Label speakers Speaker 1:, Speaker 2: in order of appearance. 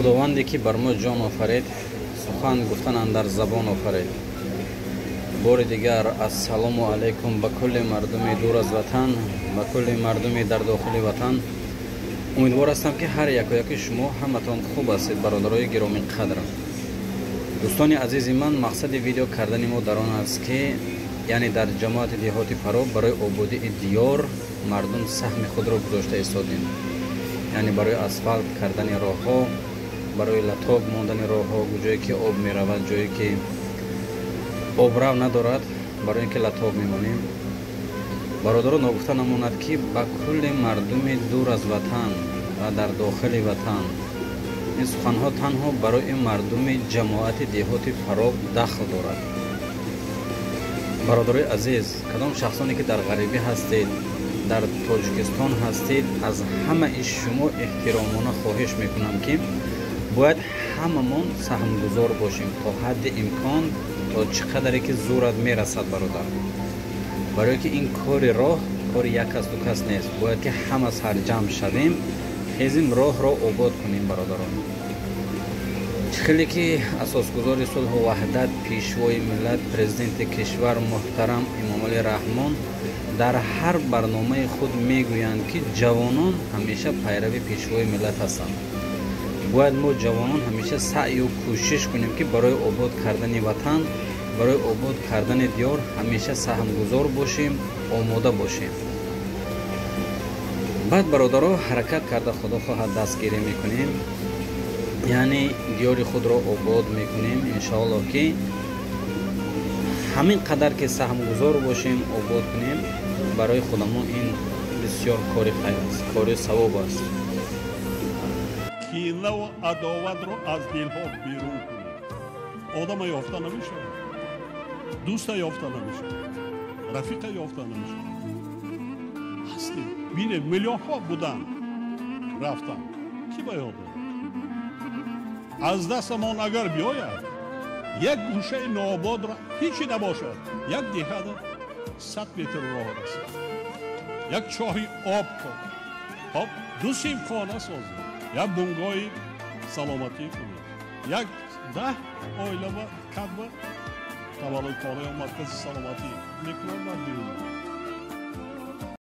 Speaker 1: خداوندی که بر ما جان آفرید، سخن گفتن اندر زبان آفرید. بار دیگر السلام علیکم به کل مردم دور از وطن، به کل مردم در داخل وطن. امیدوار هستم که هر یک و یک شما همتان خوب هستید. برادرای گرامی قدرم، دوستان عزیز من، مقصد ویدیو کردن ما در آن است که یعنی در جماعت دیهاتی فرا برای آبادی دیار مردم سهم خود را گذاشته ایستادیم. یعنی برای اسفالت کردن راه ها، برای لطاب ماندن راه ها، جایی که آب می رود، جایی که آب رو ندارد، برای اینکه لطاب می مانیم. برادران نگفته نماند که با کل مردم دور از وطن و در داخل وطن این سخنها تنها برای مردم جماعت دیهاتی فرا دخل دارد. برادرای عزیز، کدام شخصانی که در غریبی هستید، در تاجیکستان هستید، از همه شما احترامانه خواهش میکنم که باید هممون سهمگزار باشیم تا حد امکان، تا چقدری که زورت میرسد برادر. برای که این کار راه کار یک کس دو کس نیست، باید که همه سر جمع شویم، خیزیم راه را آباد کنیم برادران. خیلی که اساسگزار صلح و وحدت، پیشوای ملت، پرزیدنت کشور محترم امام علی رحمان در هر برنامه خود میگویند که جوانان همیشه پیرو پیشوای ملت هستند. باید ما جوانان همیشه سعی و کوشش کنیم که برای آباد کردن وطن، برای آباد کردن دیار همیشه سهمگزار باشیم، آماده باشیم. بعد برادرها حرکت کرده خدا خواهد دستگیری میکنیم، یعنی دیار خود را آباد میکنیم انشاءالله که همین قدر که سهمگزار باشیم، آباد کنیم، برای خودمون این بسیار کار خیر است، کار ثواب است.
Speaker 2: کینه و عداوت رو از دلها بیرون کنیم. آدم یافته نمیشه، دوست یافته نمیشه، رفیق یافته نمیشه. هستیم بینید میلیون ها بودن رفتن، کی باید داره؟ از دستمان اگر بیاید یک گوشه ناباد را هیچی نباشد، یک دهه 100 متر راه رسید، یک چاهی آب کن، خب دو سیم خانه سازید، یک بنگاه سلامتی کنید، یک 10 آیله و کدبه تولد خانه و مرکز سلامتی میکنن در بیرون.